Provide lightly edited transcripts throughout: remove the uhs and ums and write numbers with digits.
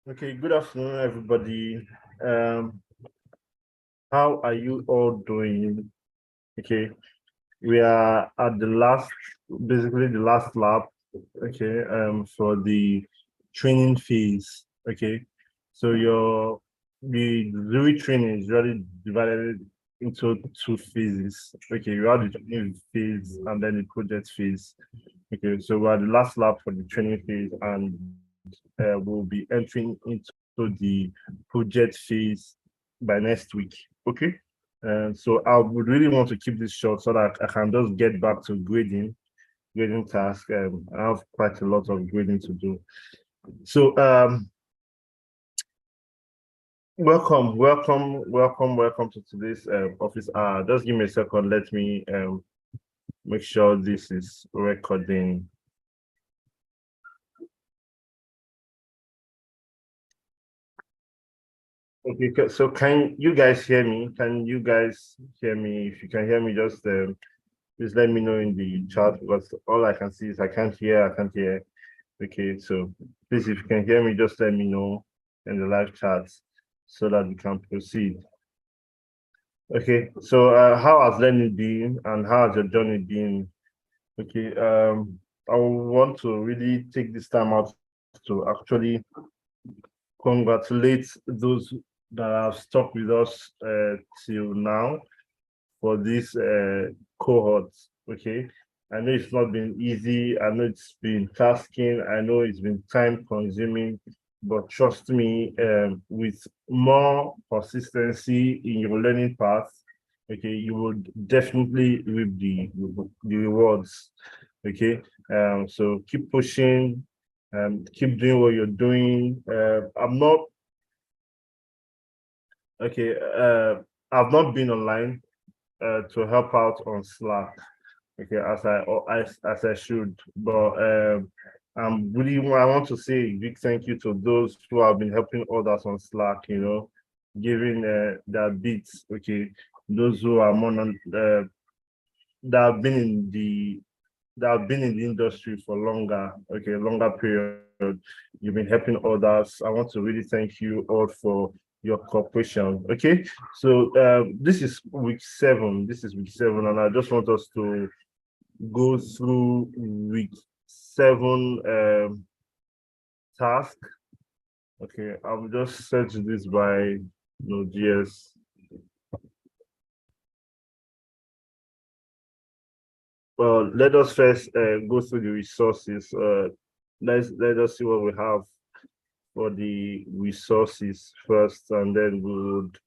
Okay, good afternoon, everybody. Um, how are you all doing? Okay, we are at basically the last lap, okay, for the training phase. Okay, so the Zuri training is really divided into two phases. Okay, you have the training phase and then the project phase. Okay, so we're at the last lap for the training phase, and we'll be entering into the project phase by next week. Okay. So I would really want to keep this short so that I can just get back to grading task. I have quite a lot of grading to do. So welcome to today's office hour. Just give me a second. Let me make sure this is recording. Okay, so can you guys hear me? Can you guys hear me? If you can hear me, just please let me know in the chat, because all I can see is I can't hear. Okay, so please, if you can hear me, just let me know in the live chat so that we can proceed. Okay, so how has learning been and how has your journey been? Okay, I want to really take this time out to actually congratulate those that have stuck with us till now for this cohort. Okay, I know it's not been easy. I know it's been tasking. I know it's been time consuming, but trust me, with more consistency in your learning path, okay, you would definitely reap the rewards. Okay, so keep pushing, keep doing what you're doing. I'm not okay. I've not been online to help out on Slack, okay, as I should. But I want to say a big thank you to those who have been helping others on Slack. Giving their bits. Okay, those who are more that have been in the industry for longer. Okay, longer period. You've been helping others. I want to really thank you all for your cooperation. Okay, so this is week 7. This is week 7, and I just want us to go through week 7 task. Okay, I'll just search this by NodeJs. Well, let us first go through the resources. Let us see what we have for the resources first, and then we would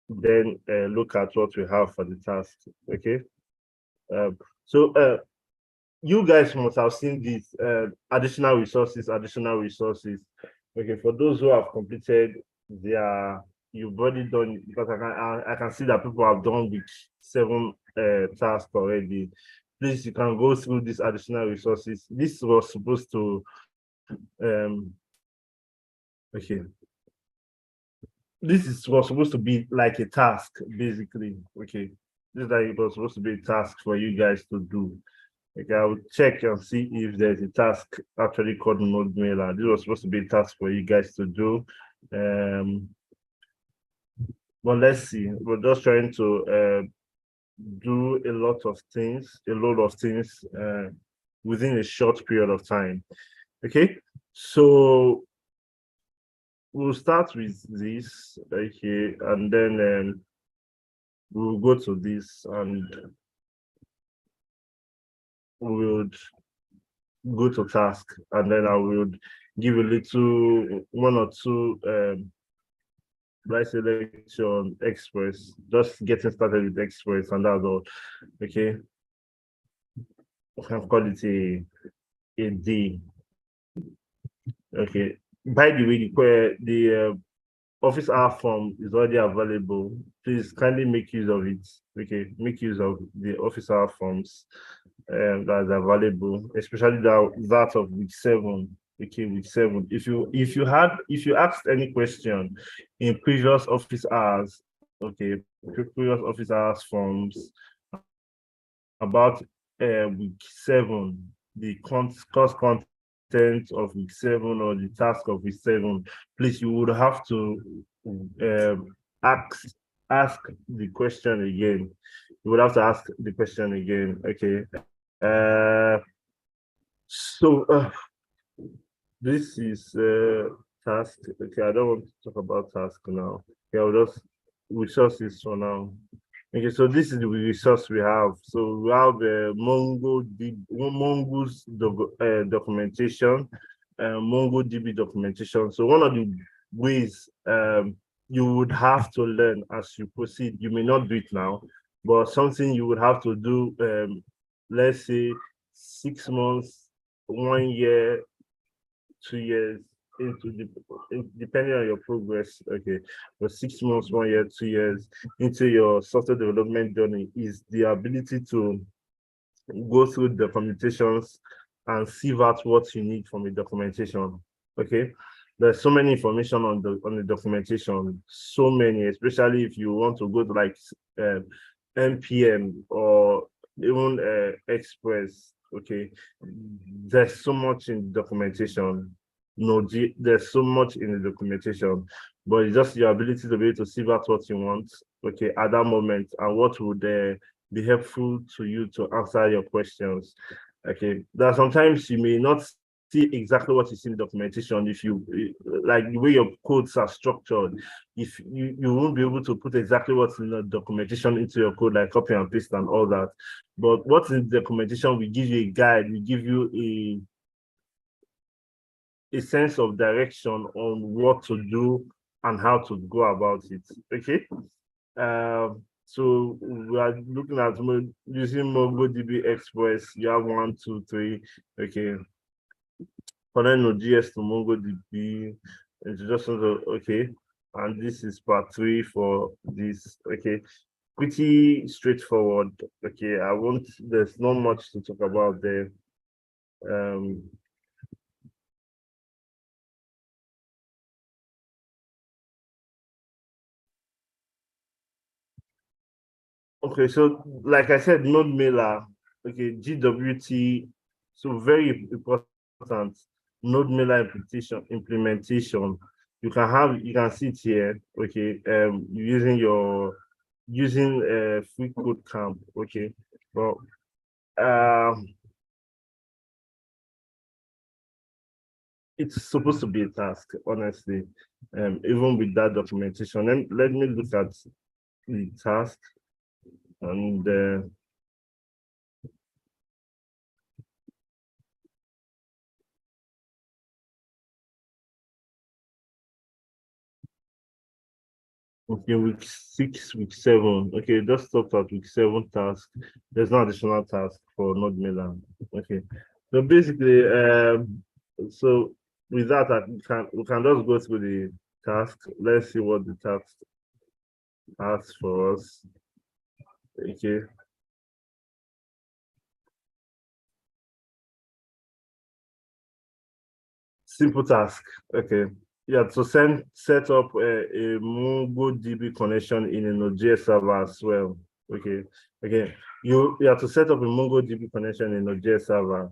then look at what we have for the task. Okay. So you guys must have seen these additional resources. Okay, for those who have completed their, you've already done, because I can see that people have done week 7 tasks already. Please, you can go through these additional resources. This was supposed to okay. Was supposed to be like a task, basically. Okay. This was supposed to be a task for you guys to do. Okay, I will check and see if there's a task actually called node mailer. This was supposed to be a task for you guys to do. But let's see. We're just trying to do a lot of things within a short period of time. Okay, so we'll start with this, okay, and then we'll go to this, and we would go to task, and then I would give a little one or two right selection express, just getting started with express, and that's all. Okay, I can call it a D. Okay, by the way, the office hour form is already available. Please kindly make use of it. Okay, make use of the office hour forms that's available, especially that of week 7. Okay, week 7. If you asked any question in previous office hours, okay, previous office hours forms about week 7, the course content content of week 7 or the task of week 7, please, you would have to ask the question again. You would have to ask the question again. Okay. So this is task. Okay, I don't want to talk about task now. Okay, I'll just resources for now. Okay, so this is the resource we have. So we have Mongo's documentation, MongoDB documentation. So one of the ways you would have to learn as you proceed, you may not do it now, but something you would have to do, let's say 6 months, 1 year, 2 years depending on your progress, okay, for 6 months, 1 year, 2 years into your software development journey is the ability to go through documentations and sieve out what you need from the documentation. Okay, there's so many information on the documentation, so many, especially if you want to go to like npm or even express. Okay, there's so much in documentation. There's so much in the documentation, but it's just your ability to be able to sieve out what you want, okay, at that moment, and what would be helpful to you to answer your questions. Okay, there are sometimes you may not see exactly what you see in the documentation. If you like the way your codes are structured, if you won't be able to put exactly what's in the documentation into your code, like copy and paste and all that. But what's in the documentation will give you a guide, will give you a sense of direction on what to do and how to go about it. Okay. So we are looking at using MongoDB Express. You have 1, 2, 3. Okay. Connect NodeJs to MongoDB. Introduction to, okay. And this is part 3 for this. Okay. Pretty straightforward. Okay. There's not much to talk about there. Okay, so like I said, node mailer, okay, GWT, so very important node mailer implementation. You can see it here, okay, using free code camp, okay, but it's supposed to be a task, honestly, even with that documentation. Let me look at the task. And okay, week 6, week 7. Okay, just stop at week 7 task. There's no additional task for Node Mailer. Okay, so basically, so with that, we can just go through the task. Let's see what the task asks for us. Okay. Simple task. Okay. Yeah, to set up a MongoDB connection in a Node.js server as well. Okay. Okay. You have to set up a MongoDB connection in a Node.js server.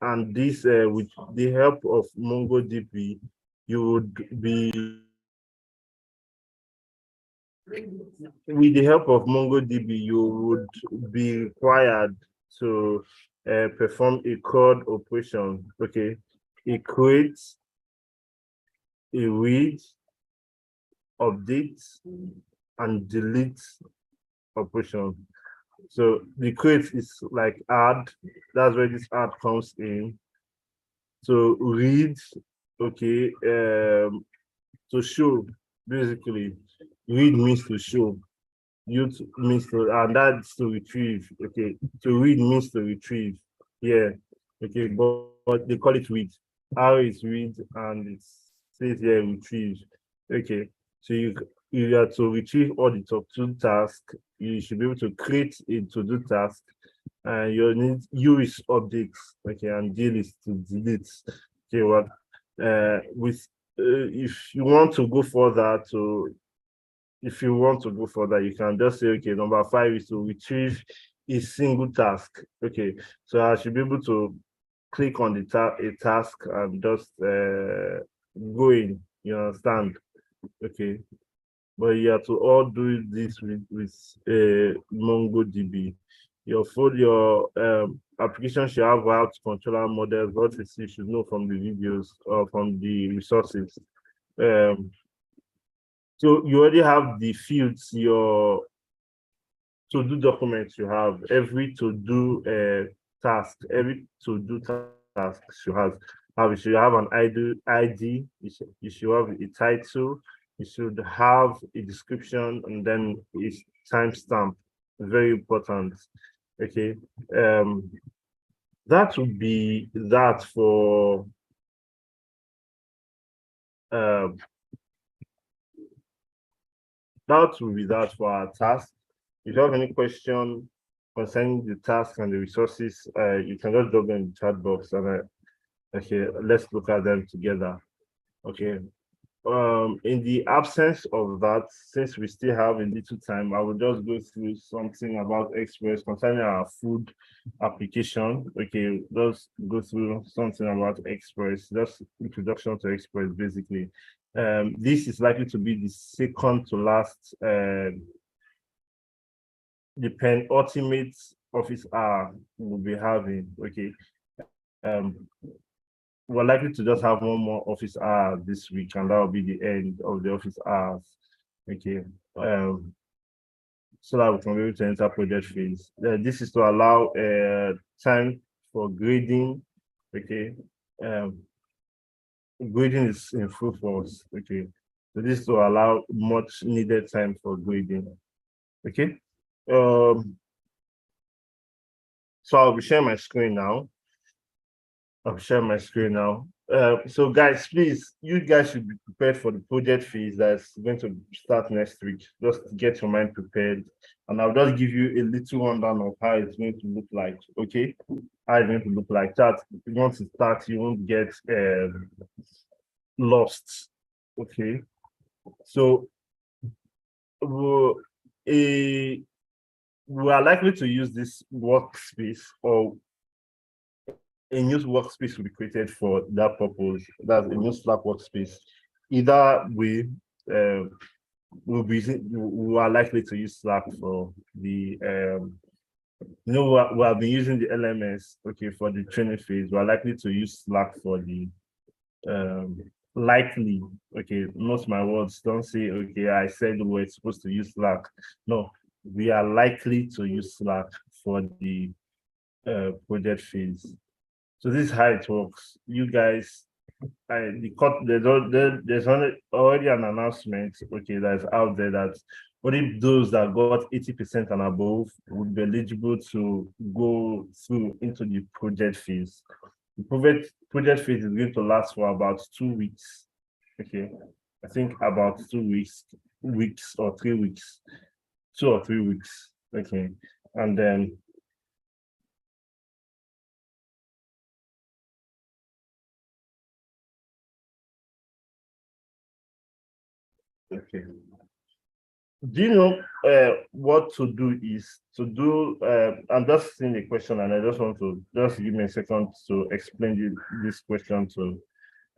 And this, with the help of MongoDB, you would be, with the help of MongoDB, you would be required to perform a CRUD operation. Okay. It creates a read, update, and delete operation. So the create is like add, that's where this add comes in. So read, okay, to show, basically, read means to show, use means to, and that's to retrieve, okay, to read means to retrieve, yeah, okay, but they call it read. R is read, and it says here retrieve, okay, so you have to retrieve all the top 2 tasks. You should be able to create a to-do task, and you need U is updates, okay, and deal is to delete. Okay, what with if you want to go further you can just say, okay, number 5 is to retrieve a single task. Okay, so I should be able to click on a task and just going. You understand? Okay. But you have to all do this with MongoDB. Your application should have route controller models. What you should know from the videos or from the resources. So you already have the fields, your to-do documents you have, every to-do task, every to-do task you should have an ID, you should have a title, you should have a description, and then it's timestamp. Very important. Okay. That would be that for our task. If you have any question concerning the task and the resources, you can just drop them in the chat box, and okay, let's look at them together. Okay. In the absence of that, since we still have a little time, I will just go through something about Express concerning our food application. Okay, just go through something about Express, just introduction to Express, basically. This is likely to be the second to last the penultimate office hour we'll be having. Okay. We're likely to just have one more office hour this week, and that will be the end of the office hours. Okay. So that we can be able to enter project phase. This is to allow time for grading. Okay. Grading is in full force. Okay. So this is to allow much needed time for grading. Okay. So I'll be sharing my screen now. So guys, please, you guys should be prepared for the project phase that's going to start next week. Just get your mind prepared, and I'll just give you a little rundown of how it's going to look like. Okay, how it's going to look like that. Once it starts, you won't get lost. Okay, so we are likely to use this workspace, or a new workspace will be created for that purpose. That's a new Slack workspace. Either way, we are likely to use Slack for the we have been using the LMS, okay, for the training phase. We are likely to use Slack for the likely, okay, note my words, don't say, okay, I said we're supposed to use Slack. No, we are likely to use Slack for the project phase. So this is how it works. You guys, there's already an announcement, okay, that's out there that only those that got 80% and above would be eligible to go through into the project phase. The project phase is going to last for about 2 weeks. Okay, I think about 2 weeks or 3 weeks, 2 or 3 weeks. Okay, and then okay. Do you know what to do is to do? I'm just seeing the question, and I just want to just give me a second to explain this question to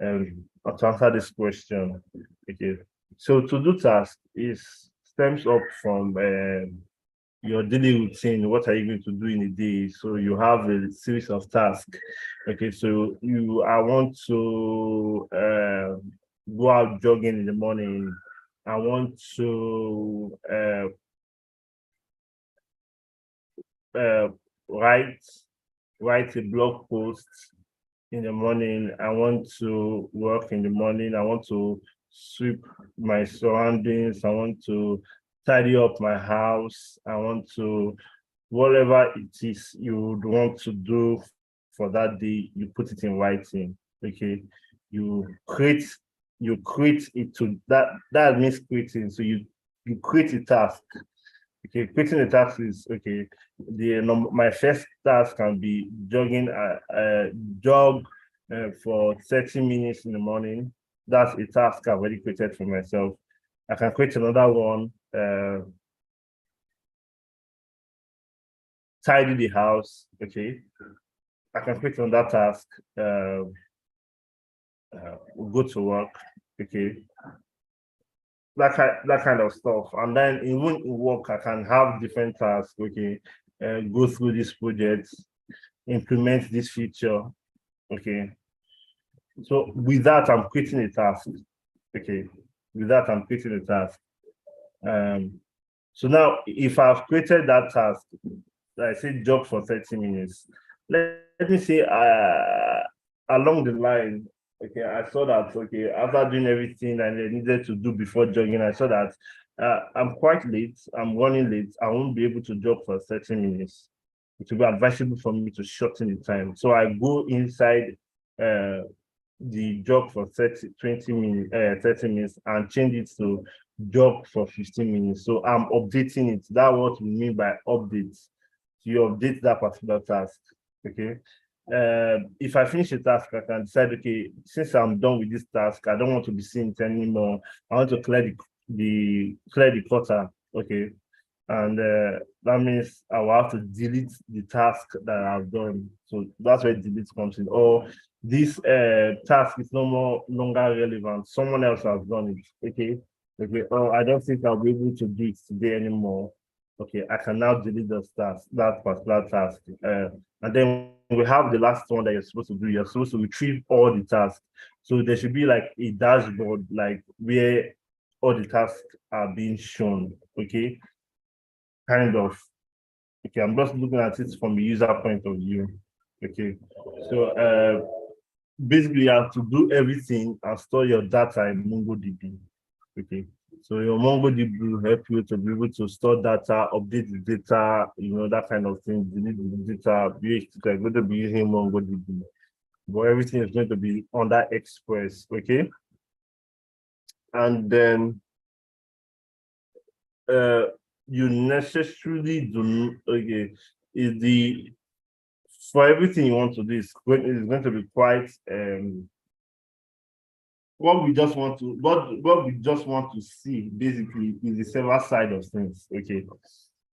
answer this question. Okay, so to do task is stems up from your daily routine. What are you going to do in a day? So you have a series of tasks. Okay, so I want to go out jogging in the morning. I want to write a blog post in the morning. I want to work in the morning. I want to sweep my surroundings. I want to tidy up my house. I want to, whatever it is you would want to do for that day, you put it in writing. Okay, you create it to that means creating. So you create a task. Okay, creating a task is okay. My first task can be jogging. Jog for 30 minutes in the morning. That's a task I've already created for myself. I can create another one. Tidy the house. Okay, I can click on that task, go to work, okay, that kind of stuff. And then even in work, I can have different tasks, okay, go through this project, implement this feature, okay. So with that, I'm creating a task, okay. With that, I'm creating a task. So now, if I've created that task, I say job for 30 minutes. Let me say, along the line, okay, I saw that, okay, after doing everything I needed to do before jogging, I saw that I'm quite late, I'm running late, I won't be able to jog for 30 minutes. It will be advisable for me to shorten the time. So I go inside the jog for 20 minutes, 30 minutes and change it to jog for 15 minutes. So I'm updating it. That's what we mean by updates. You update that particular task, okay? If I finish a task, I can decide, okay, since I'm done with this task, I don't want to be seeing it anymore. I want to clear the clutter, okay? And that means I will have to delete the task that I've done. So that's where delete comes in. Or this task is no longer relevant. Someone else has done it, okay? Okay, oh, I don't think I'll be able to do it today anymore. Okay, I can now delete that particular task. And then we have the last one that you're supposed to do. You're supposed to retrieve all the tasks. So there should be like a dashboard, like where all the tasks are being shown, okay? Kind of. Okay, I'm just looking at it from the user point of view. Okay, so basically you have to do everything and store your data in MongoDB. Okay, so your MongoDB will help you to be able to store data, update the data, you know, that kind of thing, delete the data. You're going to be using MongoDB, but everything is going to be under Express. Okay, and then you necessarily do, okay, is the for everything you want to do is going to be quite what we just want to see basically is the server side of things, okay,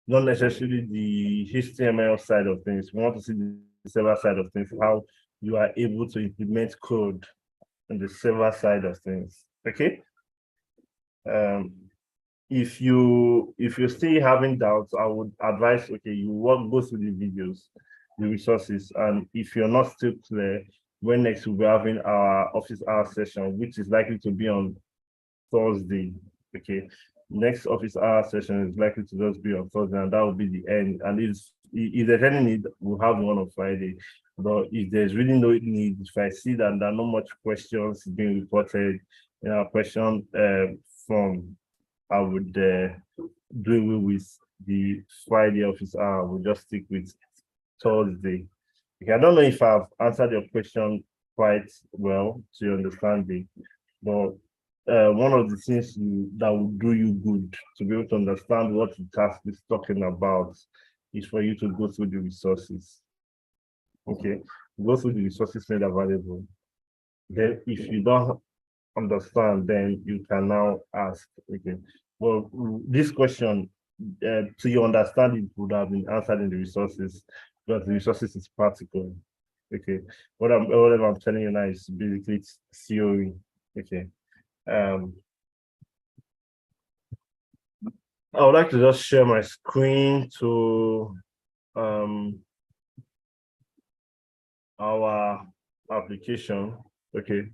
not necessarily the HTML side of things. We want to see the server side of things, how you are able to implement code on the server side of things, okay. If you're still having doubts, I would advise, okay, you go through the videos, the resources, and if you're not still clear, when next we'll be having our office hour session, which is likely to be on Thursday. Okay, next office hour session is likely to just be on Thursday, and that will be the end. And if there's any need, we'll have one on Friday. But if there's really no need, if I see that there are not much questions being reported in our question form, I would do away with the Friday office hour. We'll just stick with Thursday. Okay, I don't know if I've answered your question quite well to your understanding, but one of the things that will do you good to be able to understand what the task is talking about is for you to go through the resources. Okay, go through the resources made available. Then if you don't understand, then you can now ask. Okay, well, this question, to your understanding, would have been answered in the resources, because the resources is practical. Okay, whatever I'm telling you now is basically theory. Okay, I would like to just share my screen to our application. Okay,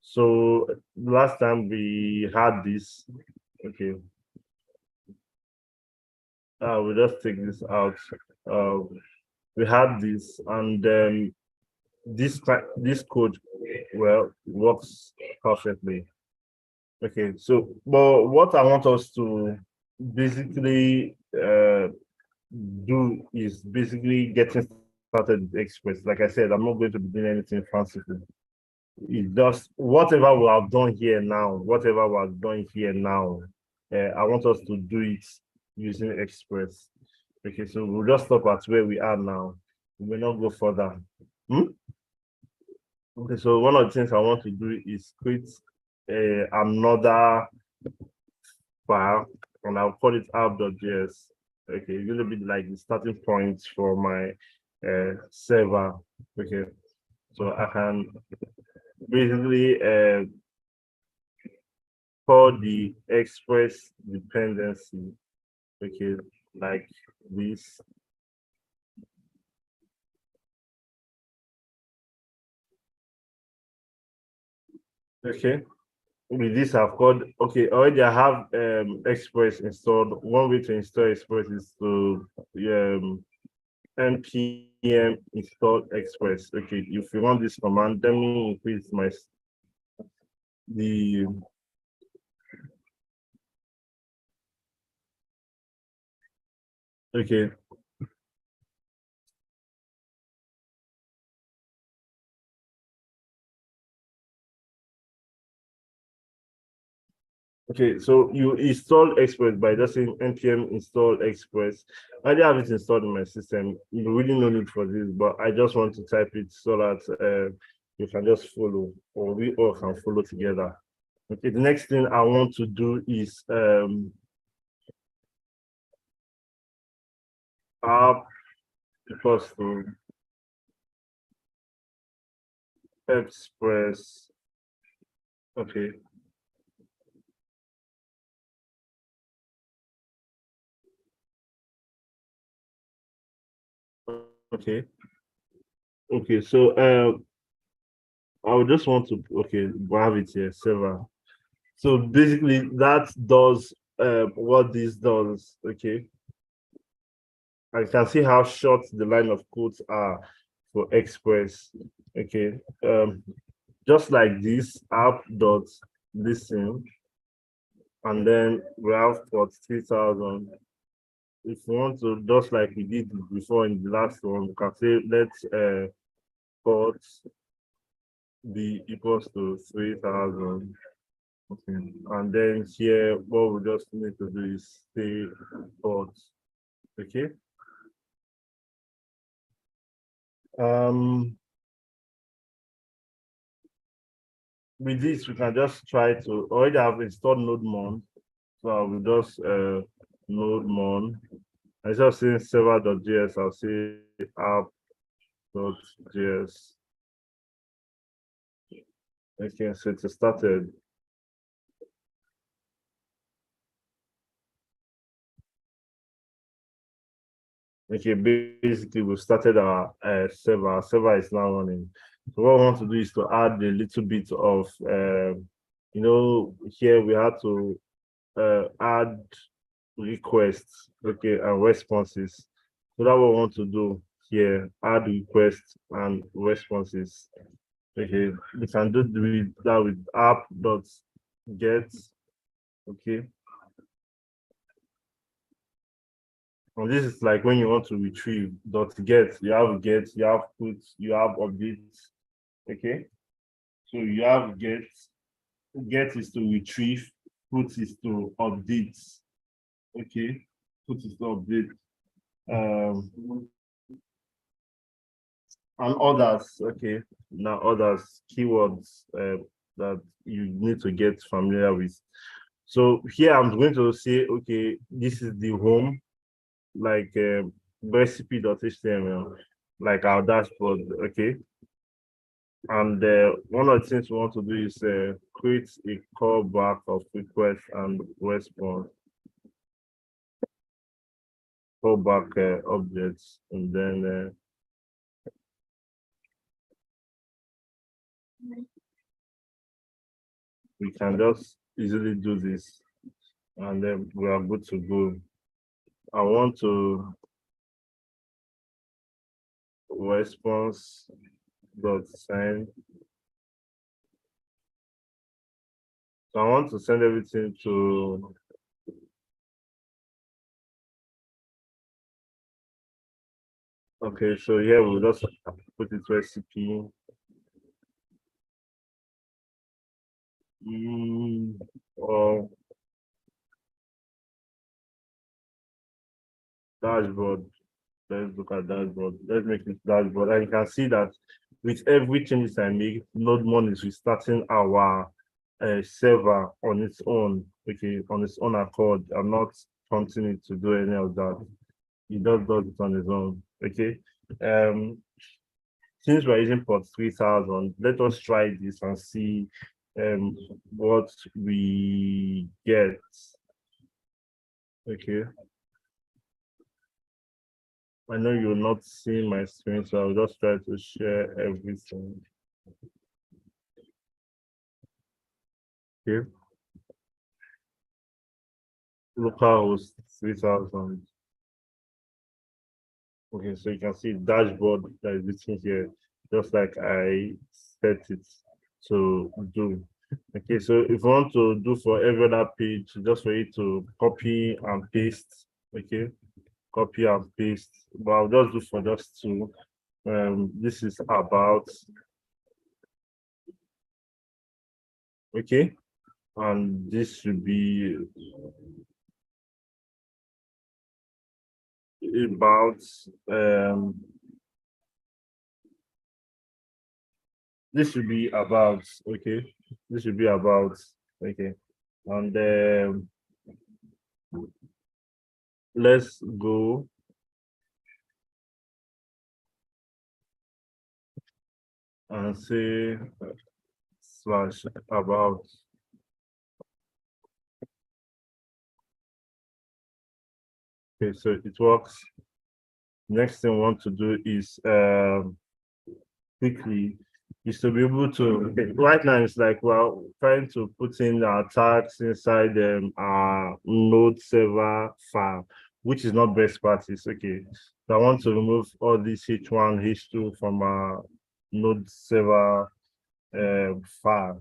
so last time we had this. Okay, we'll just take this out. We had this, and this code, well, works perfectly. Okay, so but what I want us to basically do is basically getting started with Express. Like I said, I'm not going to be doing anything fanciful. It's just whatever we have done here now, I want us to do it using Express. Okay, so we'll just stop at where we are now. We may not go further. Okay, so one of the things I want to do is create another file, and I'll call it app.js. Okay, it's going to be like the starting point for my server. Okay, so I can basically call the express dependency. Okay, like this. Okay, with this I've called. Okay, already I have express installed. One way to install express is to npm install express. Okay, if you want this command, let me increase my the okay. Okay, so you install Express by just saying npm install Express. I already have it installed in my system. You really no need for this, but I just want to type it so that you can just follow, or we all can follow together. Okay, the next thing I want to do is app equals to Express. Okay, okay, okay. So I would just want to have it here, server. So basically, that does what this does. Okay, I can see how short the line of codes are for Express. Okay, just like this app dot listen, and then we have port 3000. If we want to, just like we did before in the last one, we can say let's port be equals to 3000. Okay. And then here, what we just need to do is say port. Okay. Um, with this, we can just try to already have installed NodeMon. So I will just NodeMon. Instead of saying server.js, I'll say app.js. Okay, so it started. Okay, basically we started our server. Our server is now running. So what I want to do is to add a little bit of, here we had to add requests, okay, and responses. So that what I want to do here, add requests and responses. Okay, we can do that with app.get, okay. And this is like when you want to retrieve .get, you have get, you have put, you have updates, okay. So you have get is to retrieve, put is to update, okay. Put is to update. And others, okay. Now others keywords that you need to get familiar with. So here I'm going to say, okay, this is the home, like recipe.html, like our dashboard, okay. And one of the things we want to do is create a callback of request and response, callback objects, and then we can just easily do this, and then we are good to go. I want to response dot send. So I want to send everything to, okay, so here we'll just put it recipe. Or dashboard. Let's look at dashboard. Let's make it dashboard. And you can see that with every changes I make, NodeMon is restarting our server on its own, okay, on its own accord. I'm not prompting it to do any of that. He just does it on his own, okay. since we're using port 3000, let us try this and see what we get. Okay. I know you're not seeing my screen, so I'll just try to share everything. Okay. Localhost 3000. Okay, so you can see dashboard that is written here, just like I set it to do. Okay, so if you want to do for every other page, just for you to copy and paste, okay, copy and paste. But I'll just do for just two. This is about, okay, and this should be about this should be about, okay, this should be about, okay, and let's go and say slash about. Okay, so it works. Next thing we want to do is quickly is to be able to, okay, right now it's like we're trying to put in our tags inside our node server file, which is not best practice. Okay, so I want to remove all this h1 h2 from our node server file.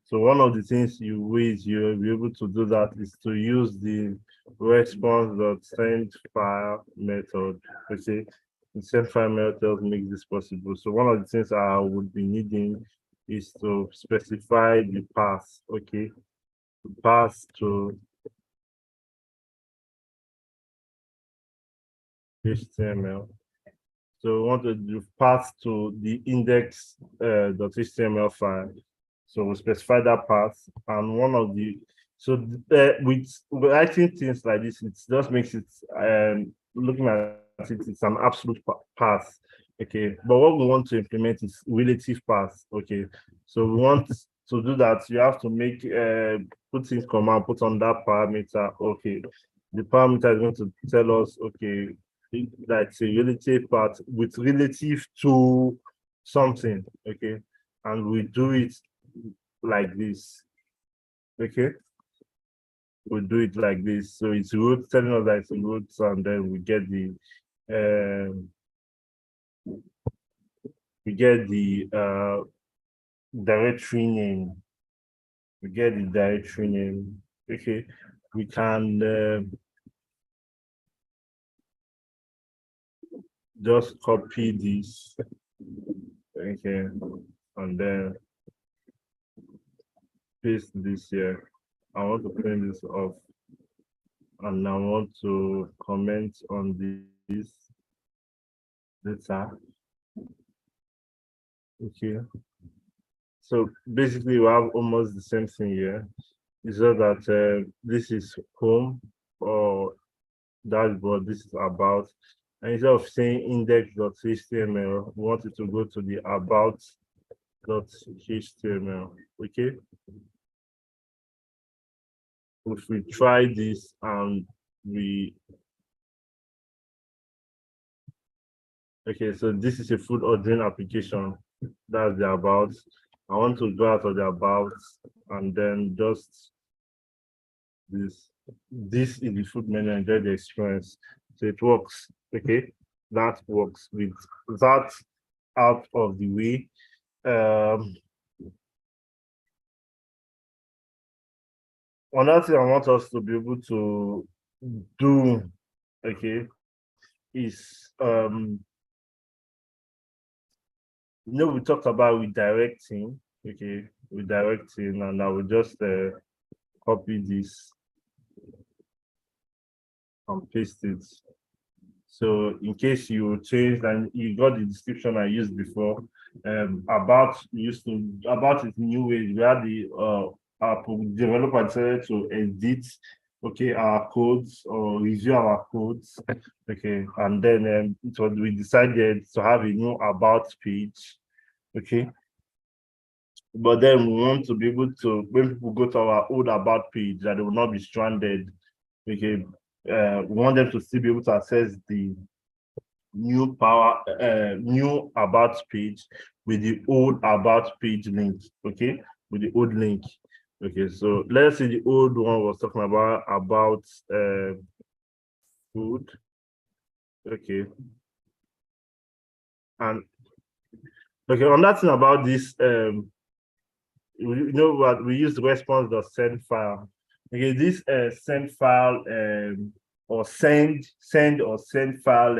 So one of the things you'll be able to do that is to use the response.send file method. Okay, the send file method makes this possible. So one of the things I would be needing is to specify the path. Okay, the path to HTML. So we want to do path to the index.html file. So we specify that path, and one of the with writing things like this, it just makes it looking at it, it's an absolute path. Okay, but what we want to implement is relative path. Okay, so we want to do that. You have to make put in command, put on that parameter. Okay, the parameter is going to tell us, okay, that's a relative path with relative to something. Okay, and we do it like this. Okay, we do it like this. So it's root telling us that it's a root, and then we get the directory name. We get the directory name. Okay, we can just copy this. Okay, and then paste this here. I want to print this off, and I want to comment on this data. Okay, so basically we have almost the same thing here. It's just that this is home or dashboard, this is about, and instead of saying index.html, we want it to go to the about.html. Okay, if we try this and okay, so this is a food ordering application. That's the about. I want to go out of the about and then just this. This is the food menu, enjoy the experience. So it works. Okay, that works. With that out of the way, another thing I want us to be able to do, okay, is we talked about redirecting. Okay, redirecting, and I will just copy this and paste it. So in case you changed and you got the description I used before, about is new ways. We had the developer decided to edit okay, our codes or review our codes. Okay, and then we decided to have a new about page. Okay, but then we want to be able to, when people go to our old about page, that they will not be stranded. Okay, we want them to still be able to access the new about page with the old about page link. Okay, with the old link. Okay, so let's say the old one was talking about food. Okay, and okay, on that thing about this, you know what, we use response.send file. Okay, this send file or send or send file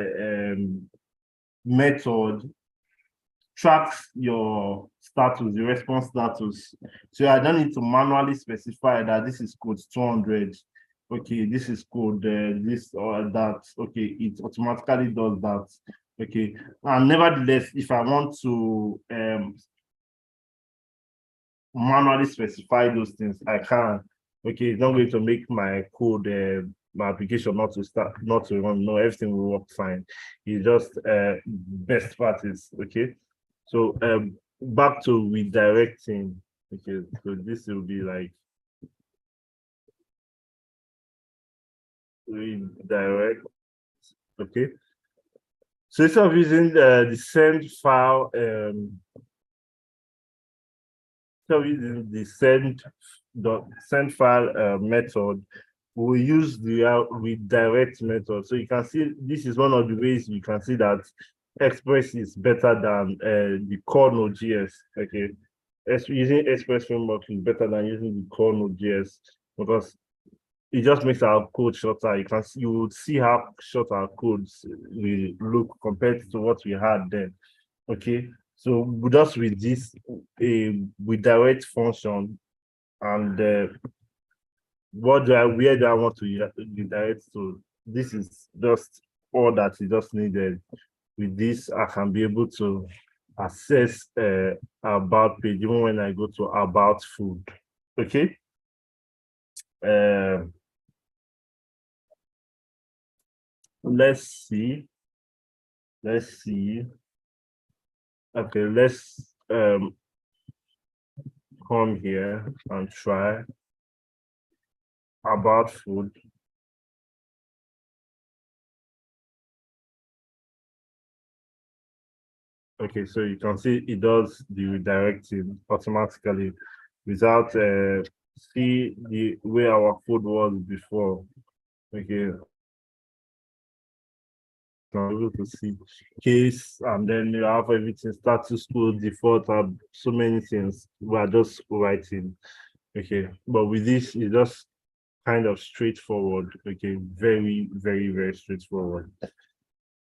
method tracks your status, the response status. So I don't need to manually specify that this is code 200. Okay, this is code this or that. Okay, it automatically does that. Okay, and nevertheless, if I want to manually specify those things, I can. Okay, it's not going to make my code, my application not to run. No, everything will work fine. It's just best practice. Okay, so back to redirecting. Okay, so this will be like redirect. Okay, so instead of using the send file, so using the send file method, we use the redirect method. So you can see this is one of the ways you can see that Express is better than the core Node.js. Okay, using Express framework is better than using the core Node.js because it just makes our code shorter. You would see how short our codes will look compared to what we had then. Okay, so just with this with direct function and where do I want to redirect to? This is just all that is just needed. With this, I can be able to access about page even when I go to about food. Okay. Uh, let's see. Let's see. Okay, let's come here and try about food. Okay, so you can see it does the redirecting automatically without see the way our code was before. Okay, I'm able to see case and then you have everything status code, default, so many things. We are just writing. Okay, but with this, it's just kind of straightforward. Okay, very, very, very straightforward.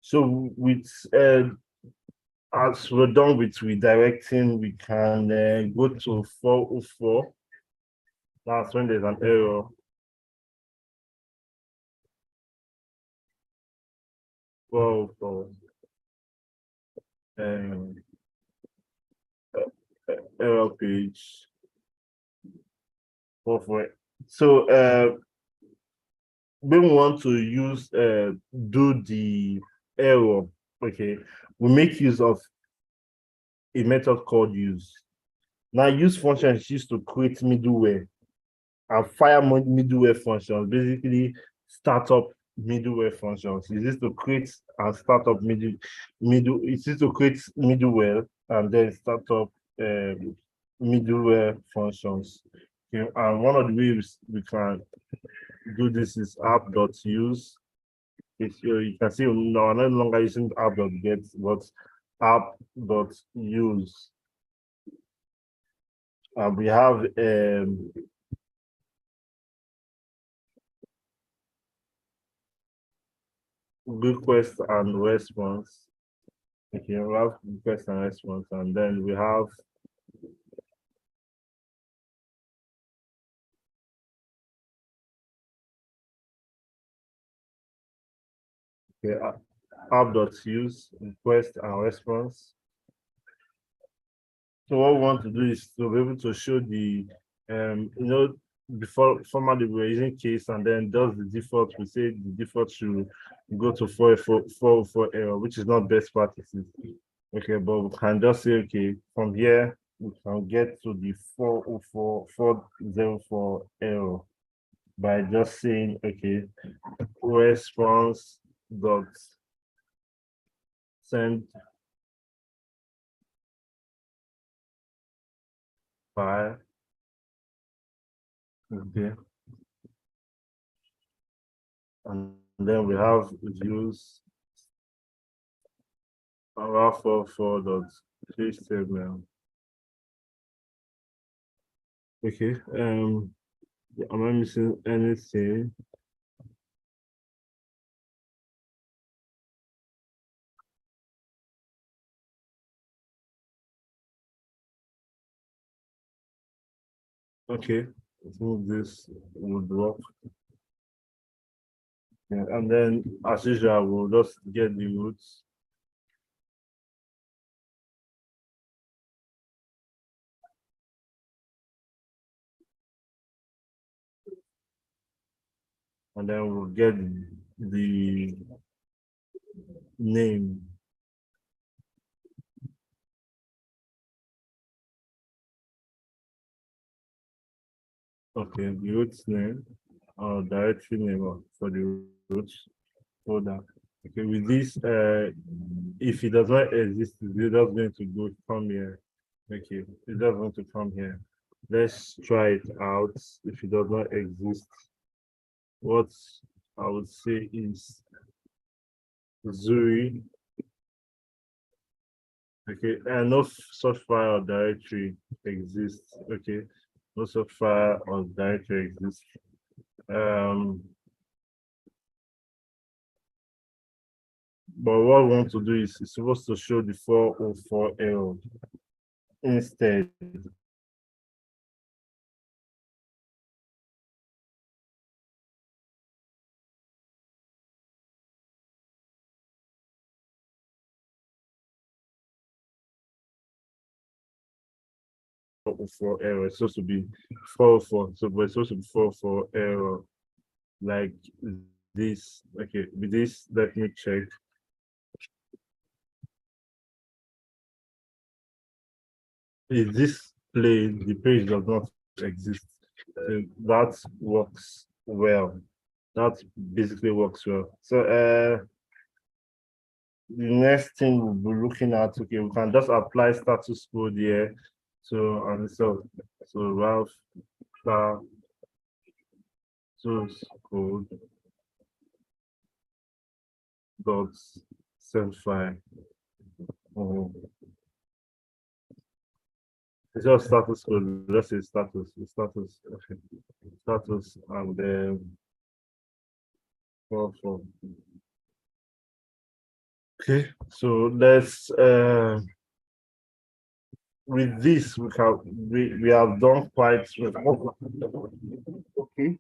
So with as we're done with redirecting, we can go to 404. That's when there's an error. 404. Error page. 404. So when we want to use do the error, okay, we make use of a method called use. Now, use function is used to create middleware and fire middleware functions, basically startup middleware functions. It is to create and start up it is to create middleware and then start up middleware functions. Okay, and one of the ways we can do this is app.use. You can see now I'm no longer using app.get, but app.use. And we have request and response. Okay, we have request and response, and then we have okay, app.use request and response. So what we want to do is to be able to show the before formerly we were using case, and then does the default. We say the default should go to 404 error, which is not best practices. Okay, but we can just say, okay, from here we can get to the 404 error by just saying, okay, response dot send file. Okay, and then we have views for dot HTML. Okay, am I missing anything? Okay, I think this would work. Yeah, and then as usual, we'll just get the roots. And then we'll get the name. Okay, the root name or directory name for the root folder. Okay, with this, if it does not exist, it's just going to go from here. Okay, it's just going to come here. Let's try it out. If it does not exist, what I would say is Zuri. Okay, and no such file or directory exists. Okay, no such file or directory exists. But what we want to do is it's supposed to show the 404 error instead. For error, it's supposed to be 404. So, but it's supposed to be 404 error like this. Okay, with this, let me check. If this played, the page does not exist. That works well. That basically works well. So the next thing we'll be looking at, okay, we can just apply status code here. So and so Ralph status code dot send file. It's just status code. Just say status, okay, status, and then for. Okay, so let's with this we have done quite well. Okay.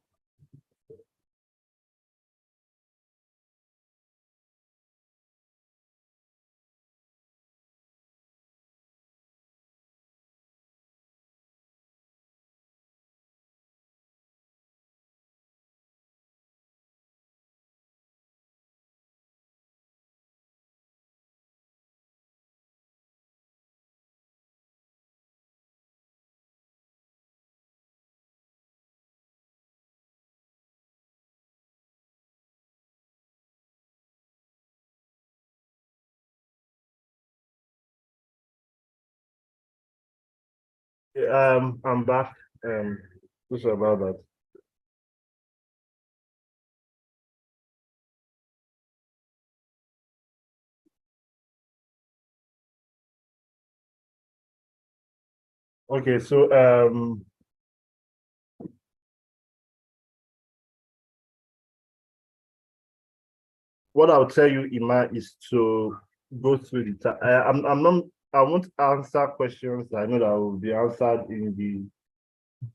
I'm back. Just about that. Okay, so what I'll tell you, Ima, is to go through the. I'm not. I won't answer questions I know that will be answered in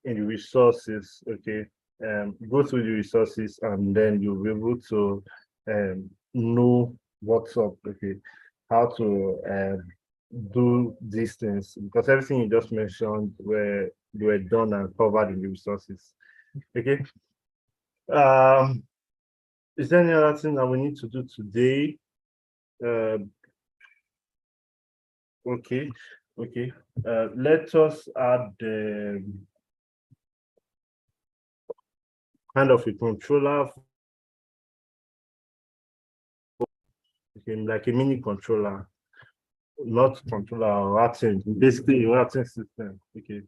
the resources. Okay, go through the resources, and then you'll be able to know what's up. Okay, how to do these things, because everything you just mentioned were done and covered in the resources. Okay. Is there any other thing that we need to do today? Okay. Let us add kind of a controller, like a mini controller, not controller, routing, basically a routing system. Okay.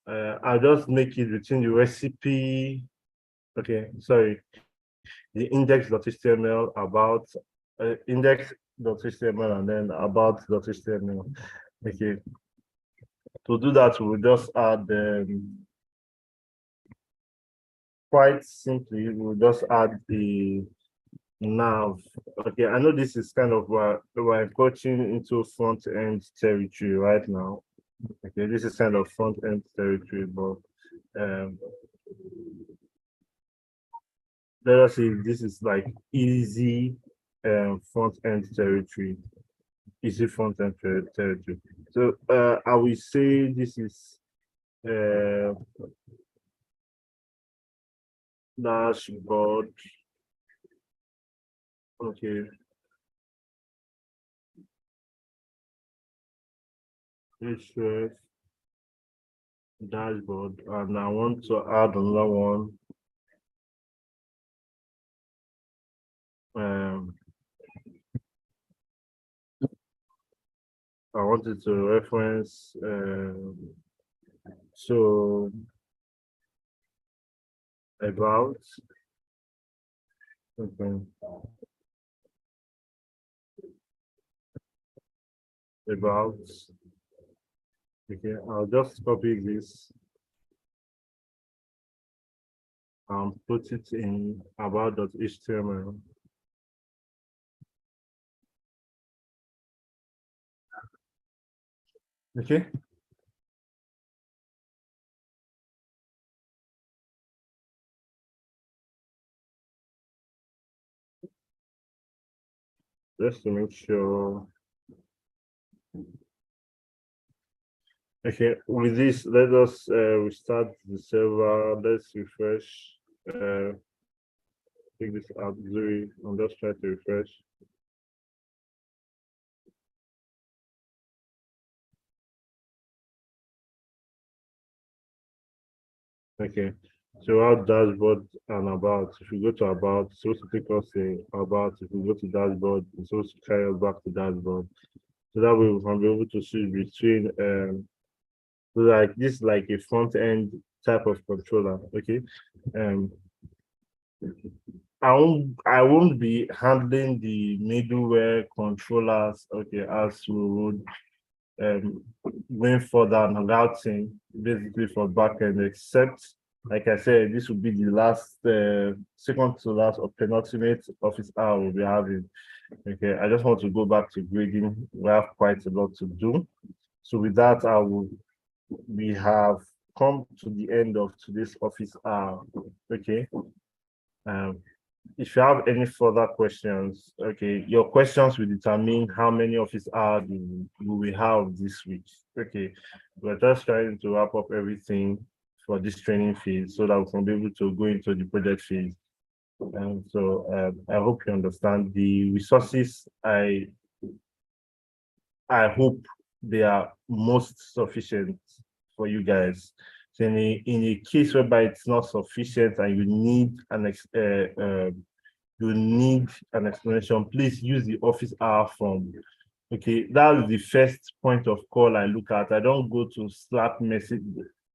I'll just make it between the recipe. Okay, sorry, the index.html about index.html and then about.html. Okay. To do that, we'll just add quite simply, we'll just add the nav. Okay, I know this is kind of we're approaching into front-end territory right now. Okay, this is kind of front-end territory, but let us see if this is like easy front-end territory. Easy front-end territory. So I will say this is dashboard. Okay. This dashboard, and I want to add another one. I wanted to reference so about okay, about okay, I'll just copy this and put it in about.html. Okay. Just to make sure. Okay, with this, let us restart the server. Let's refresh. Take this out, Zuri, and just try to refresh. Okay, so our dashboard and about. If you go to about, it's supposed to take us about. If you go to dashboard, it's supposed to carry us back to dashboard. So that way we can be able to see between like this, like a front end type of controller. Okay. I won't be handling the middleware controllers, okay, as we would going further and routing basically for backend, except like I said, this will be the last second to last or penultimate office hour we'll be having. Okay, I just want to go back to grading. We have quite a lot to do. So with that, we have come to the end of today's office hour. Okay. Um, if you have any further questions, okay, your questions will determine how many office hours we will have this week. Okay, we're just trying to wrap up everything for this training phase so that we can be able to go into the project phase. And so I hope you understand the resources. I hope they are most sufficient for you guys. So in a case whereby it's not sufficient and you need an explanation, please use the office hour form. Okay, that's the first point of call I look at. I don't go to Slack message,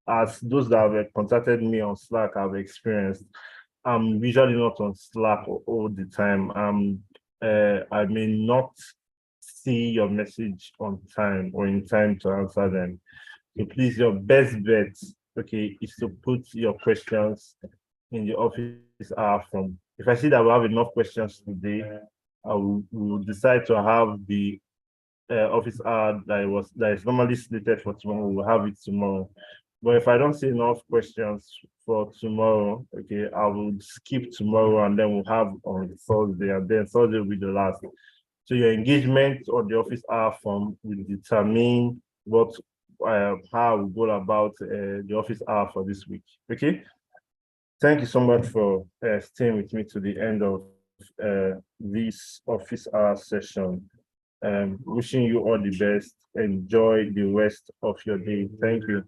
as those that have contacted me on Slack have experienced. I'm usually not on Slack all the time. I may not see your message on time or in time to answer them. So please, your best bet, okay, is to put your questions in the office hour form. If I see that we have enough questions today, we will decide to have the office hour that is normally slated for tomorrow. We'll have it tomorrow. But if I don't see enough questions for tomorrow, okay, I will skip tomorrow and then we'll have on Thursday, and then Thursday will be the last. So your engagement on the office hour form will determine how we go about the office hour for this week. Okay. Thank you so much for staying with me to the end of this office hour session. Wishing you all the best. Enjoy the rest of your day. Thank you.